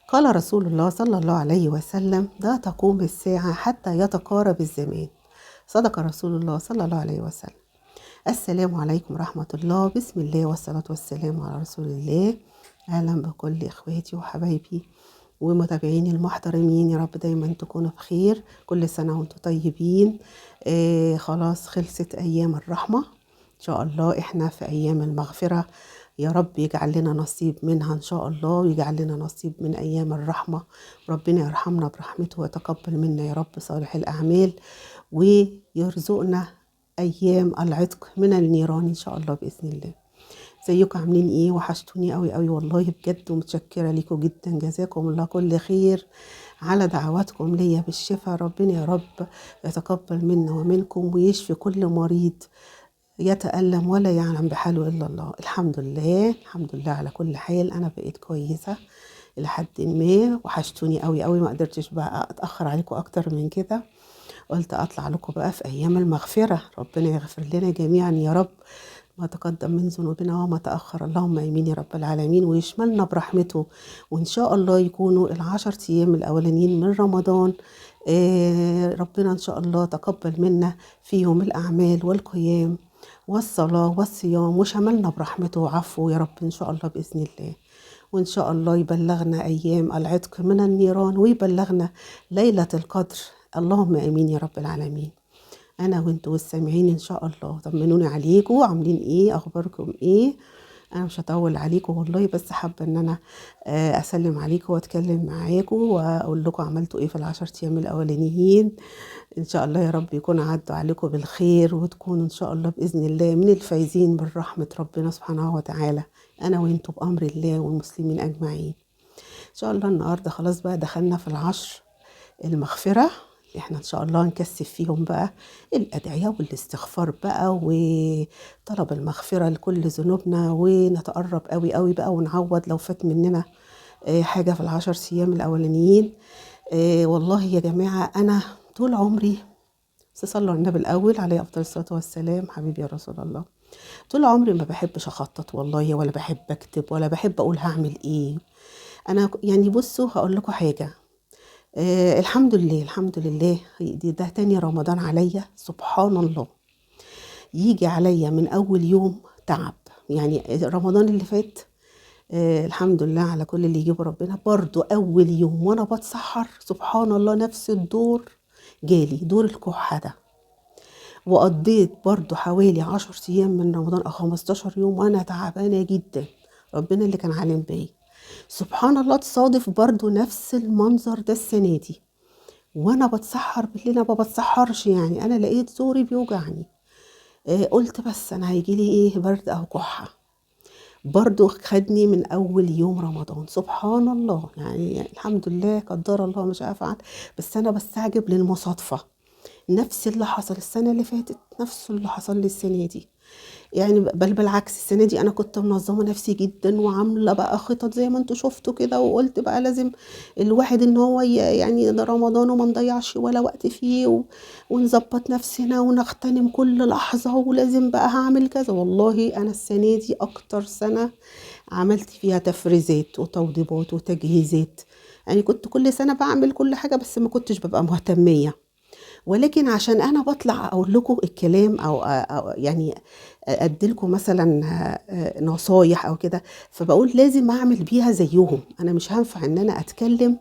قال رسول الله صلى الله عليه وسلم: لا تقوم الساعة حتى يتقارب الزمان. صدق رسول الله صلى الله عليه وسلم. السلام عليكم ورحمة الله. بسم الله والصلاة والسلام على رسول الله. أهلا بكل إخواتي وحبايبي ومتابعيني المحترمين، يا رب دايما تكونوا بخير. كل سنة وانتم طيبين. خلاص خلصت أيام الرحمة، إن شاء الله إحنا في أيام المغفرة. يا رب يجعل لنا نصيب منها إن شاء الله، ويجعل لنا نصيب من أيام الرحمة. ربنا يرحمنا برحمته ويتقبل منا يا رب صالح الأعمال، ويرزقنا أيام العتق من النيران إن شاء الله بإذن الله. ازيكم عاملين ايه؟ وحشتوني قوي قوي والله بجد، ومتشكره ليكم جدا. جزاكم الله كل خير على دعواتكم ليا بالشفاء. ربنا يا رب يتقبل منا ومنكم ويشفي كل مريض يتألم ولا يعلم بحاله إلا الله. الحمد لله الحمد لله على كل حال. أنا بقيت كويسة إلى حد ما. وحشتوني قوي قوي، ما قدرتش بقى أتأخر عليكم أكتر من كده. قلت أطلع لكم بقى في أيام المغفرة. ربنا يغفر لنا جميعا يا رب ما تقدم من ذنوبنا وما تأخر، اللهم آمين يا رب العالمين، ويشملنا برحمته. وإن شاء الله يكونوا 10 أيام الأولانيين من رمضان ربنا إن شاء الله تقبل منا فيهم الأعمال والقيام والصلاة والصيام، وشملنا برحمته وعفو يا رب إن شاء الله بإذن الله. وإن شاء الله يبلغنا أيام العتق من النيران، ويبلغنا ليلة القدر، اللهم آمين يارب العالمين. انا وانتوا والسامعين ان شاء الله. طمنوني عليكم، عاملين ايه؟ اخباركم ايه؟ انا مش هطول عليكم والله، بس حابه ان انا اسلم عليكم واتكلم معاكم واقول لكم عملتوا ايه في ال10 ايام الاولانيين. ان شاء الله يا رب يكون عدوا عليكم بالخير، وتكونوا ان شاء الله باذن الله من الفايزين بالرحمه ربنا سبحانه وتعالى، انا وانتوا بامر الله والمسلمين اجمعين. ان شاء الله النهارده خلاص بقى دخلنا في العشر المغفرة، احنا ان شاء الله نكثف فيهم بقى الادعية والاستغفار بقى، وطلب المغفرة لكل ذنوبنا، ونتقرب قوي قوي بقى ونعوض لو فات مننا حاجة في ال10 ايام الاولانيين. والله يا جماعة انا طول عمري، صلوا على النبي الاول عليه افضل الصلاة والسلام، حبيبي يا رسول الله، طول عمري ما بحبش اخطط والله، ولا بحب اكتب، ولا بحب اقول هعمل ايه. انا يعني بصوا هقول لكم حاجة. الحمد لله الحمد لله، ده تاني رمضان عليا، سبحان الله. يجي عليا من اول يوم تعب. يعني رمضان اللي فات الحمد لله على كل اللي يجيبه ربنا، برضو اول يوم وانا بتسحر سبحان الله نفس الدور جالي، دور الكحة ده. وقضيت برضو حوالي 10 ايام من رمضان او 15 يوم وانا تعبانة جدا، ربنا اللي كان عالم بيا. سبحان الله تصادف برضو نفس المنظر ده السنة دي، وانا بتسحر بالليل. انا ما بتسحرش يعني، انا لقيت زوري بيوجعني. قلت بس انا هيجيلي ايه، برد او كحه. برضو خدني من اول يوم رمضان، سبحان الله. يعني الحمد لله قدر الله مش افعل. بس انا بستعجب للمصادفه، نفس اللي حصل السنه اللي فاتت نفس اللي حصل لي السنه دي. يعني بل بالعكس، السنة دي أنا كنت منظمة نفسي جدا، وعاملة بقى خطط زي ما انتوا شفتوا كده، وقلت بقى لازم الواحد ان هو يعني ده رمضان وما نضيعش ولا وقت فيه، ونظبط نفسنا ونغتنم كل لحظة، ولازم بقى هعمل كذا. والله أنا السنة دي أكتر سنة عملت فيها تفريزات وتوضيبات وتجهيزات. يعني كنت كل سنة بعمل كل حاجة، بس ما كنتش ببقى مهتمية. ولكن عشان انا بطلع اقول لكم الكلام أو يعني اديلكم مثلا نصايح او كده، فبقول لازم اعمل بيها زيهم. انا مش هينفع ان انا اتكلم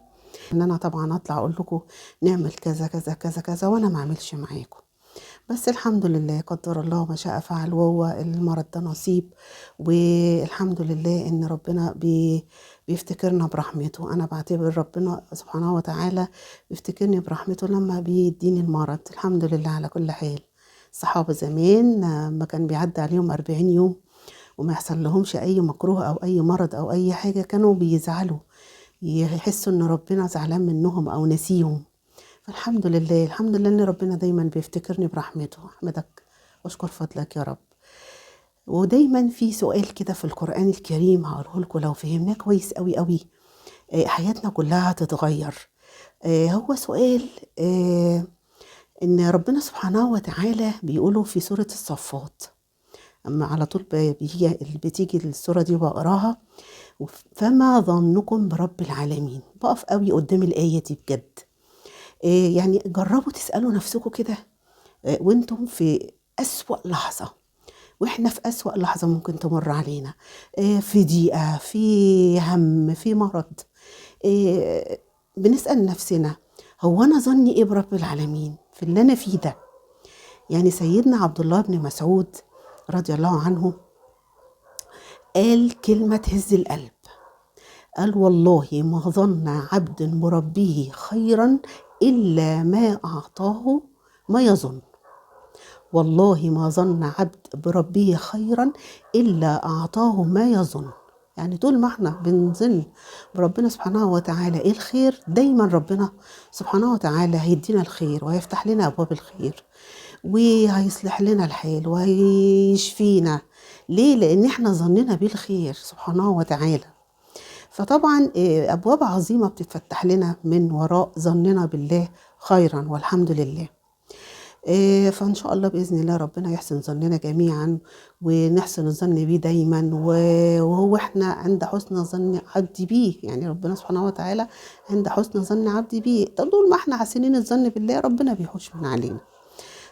ان انا طبعا اطلع اقول لكم نعمل كذا كذا كذا كذا وانا ما اعملش معاكم. بس الحمد لله قدر الله ما شاء فعل، وهو المرض ده نصيب. والحمد لله ان ربنا بيفتكرنا برحمته. انا بعتبر ربنا سبحانه وتعالى بيفتكرني برحمته لما بيديني المرض. الحمد لله على كل حال. الصحابة زمان ما كان بيعدي عليهم 40 يوم وما يحصل لهمش اي مكروه او اي مرض او اي حاجة، كانوا بيزعلوا، يحسوا ان ربنا زعلان منهم او نسيهم. فالحمد لله الحمد لله ان ربنا دايما بيفتكرني برحمته. احمدك واشكر فضلك يا رب. ودايما في سؤال كده في القرآن الكريم هقوله لكم، لو فهمناه كويس قوي قوي حياتنا كلها هتتغير. هو سؤال ان ربنا سبحانه وتعالى بيقوله في سورة الصفات: أما على طول بتيجي السورة دي بقراها. فما ظنكم برب العالمين، بقف قوي قدام الآية دي بجد. يعني جربوا تسألوا نفسكم كده، وانتم في أسوأ لحظة، واحنا في أسوأ لحظة ممكن تمر علينا، في ضيقة، في هم، في مرض، بنسأل نفسنا هو أنا ظني إيه برب العالمين في اللي أنا فيه ده؟ يعني سيدنا عبد الله بن مسعود رضي الله عنه قال كلمة تهز القلب، قال والله ما ظن عبد بربه خيرا إلا ما أعطاه ما يظن. والله ما ظن عبد بربه خيرا إلا أعطاه ما يظن. يعني طول ما احنا بنظن بربنا سبحانه وتعالى ايه الخير، دايما ربنا سبحانه وتعالى هيدينا الخير وهيفتح لنا أبواب الخير وهيصلح لنا الحال وهيشفينا. ليه؟ لأن احنا ظننا بالخير سبحانه وتعالى. فطبعا أبواب عظيمة بتتفتح لنا من وراء ظننا بالله خيرا، والحمد لله. فإن شاء الله بإذن الله ربنا يحسن ظننا جميعا، ونحسن الظن بيه دايما، وهو احنا عند حسن ظن عبدي بيه. يعني ربنا سبحانه وتعالى عند حسن ظن عبدي بيه. طول ما احنا حاسين الظن بالله ربنا بيحوش من علينا.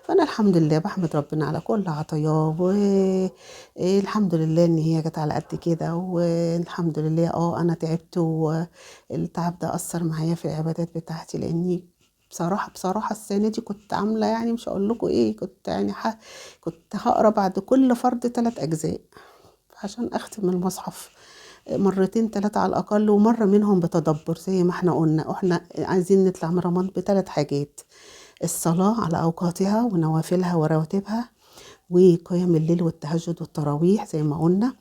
فأنا الحمد لله بحمد ربنا على كل عطاياه، والحمد لله إن هي جت على قد كده، والحمد لله أنا تعبت، والتعب ده أثر معايا في العبادات بتاعتي، لأني بصراحة السنة دي كنت عاملة، يعني مش هقول لكم إيه، كنت يعني كنت هقرا بعد كل فرض 3 أجزاء عشان أختم المصحف مرتين 3 على الأقل، ومرة منهم بتدبر زي ما احنا قلنا. احنا عايزين نطلع من رمضان ب3 حاجات: الصلاة على أوقاتها ونوافلها ورواتبها، وقيام الليل والتهجد والتراويح زي ما قلنا،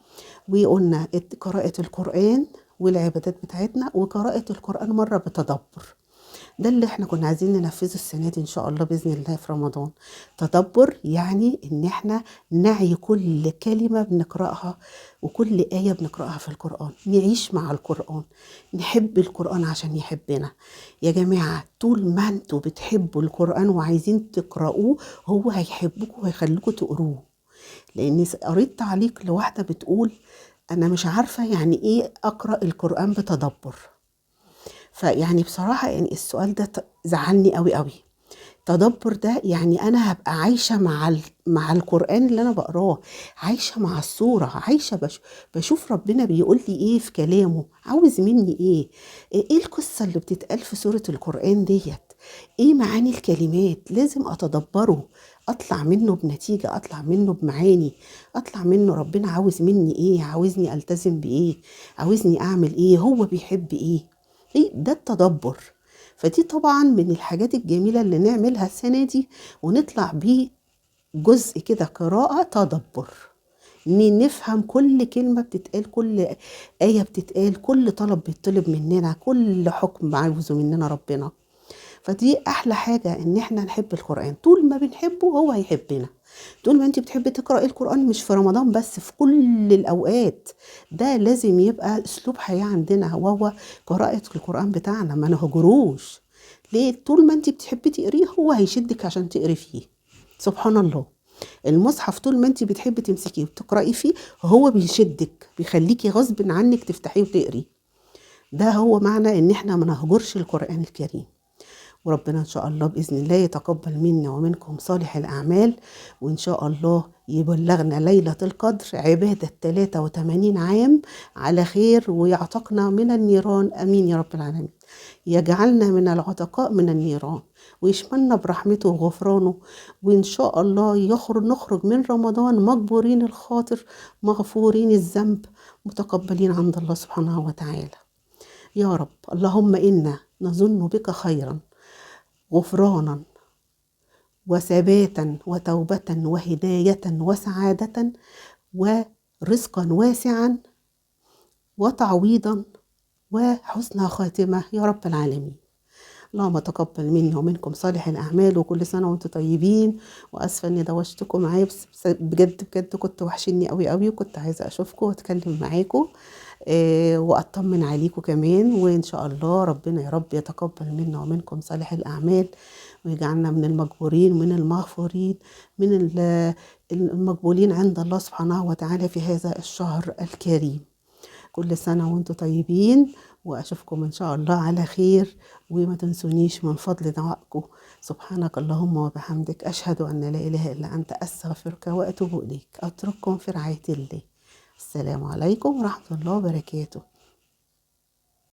وقلنا قراءة القرآن والعبادات بتاعتنا، وقراءة القرآن مرة بتدبر. ده اللي احنا كنا عايزين ننفذه السنة دي إن شاء الله بإذن الله في رمضان. تدبر يعني إن احنا نعي كل كلمة بنقرأها وكل آية بنقرأها في القرآن، نعيش مع القرآن، نحب القرآن عشان يحبنا. يا جماعة طول ما انتوا بتحبوا القرآن وعايزين تقرأوه هو هيحبكوا وهيخليكوا تقروه. لأني قريت تعليق لواحدة بتقول أنا مش عارفة يعني إيه أقرأ القرآن بتدبر. فيعني بصراحة يعني السؤال ده زعلني قوي قوي. تدبر ده يعني انا هبقى عايشة مع القرآن اللي انا بقراه، عايشة مع السورة، عايشة بشوف ربنا بيقول لي ايه في كلامه، عاوز مني ايه، ايه القصة اللي بتتقال في سورة القرآن ديت، ايه معاني الكلمات، لازم اتدبره، اطلع منه بنتيجة، اطلع منه بمعاني، اطلع منه ربنا عاوز مني ايه، عاوزني التزم بايه، عاوزني اعمل ايه، هو بيحب ايه ده التدبر. فدي طبعا من الحاجات الجميلة اللي نعملها السنة دي، ونطلع بيه جزء كده قراءة تدبر، نفهم كل كلمة بتتقال، كل آية بتتقال، كل طلب بيطلب مننا، كل حكم عاوزه مننا ربنا. فدي أحلى حاجة إن احنا نحب القرآن. طول ما بنحبه هو هيحبنا. طول ما انت بتحبي تقرأي القرآن مش في رمضان بس، في كل الأوقات، ده لازم يبقى أسلوب حياة عندنا، وهو قراءة القرآن بتاعنا، ما نهجروش. ليه؟ طول ما انت بتحبي تقريه هو هيشدك عشان تقري فيه. سبحان الله. المصحف طول ما انت بتحبي تمسكيه وتقرأي فيه هو بيشدك، بيخليكي غصب عنك تفتحيه وتقري. ده هو معنى ان احنا ما نهجرش القرآن الكريم. وربنا إن شاء الله بإذن الله يتقبل منا ومنكم صالح الأعمال، وإن شاء الله يبلغنا ليلة القدر عبادة 83 عام على خير، ويعتقنا من النيران. أمين يا رب العالمين. يجعلنا من العتقاء من النيران، ويشملنا برحمته وغفرانه، وإن شاء الله نخرج من رمضان مجبورين الخاطر، مغفورين الذنب، متقبلين عند الله سبحانه وتعالى. يا رب اللهم إنا نظن بك خيرا، غفرانا وثباتا وتوبة وهداية وسعادة ورزقا واسعا وتعويضا وحسن خاتمة يا رب العالمين. اللهم تقبل مني ومنكم صالح الأعمال، وكل سنة وانتم طيبين. وأسفة إني دوشتكم معايا، بس بجد بجد كنت وحشني قوي قوي، وكنت عايزة أشوفكم وأتكلم معاكم وأطمن عليكم كمان. وإن شاء الله ربنا يا رب يتقبل منا ومنكم صالح الأعمال، ويجعلنا من المجبورين، من المغفورين، من المقبولين عند الله سبحانه وتعالى في هذا الشهر الكريم. كل سنة وانتم طيبين، وأشوفكم إن شاء الله على خير. وما تنسونيش من فضل دعائكم. سبحانك اللهم وبحمدك، أشهد أن لا إله إلا أنت، أستغفرك وأتوب إليك. أترككم في رعاية الله. السلام عليكم ورحمة الله وبركاته.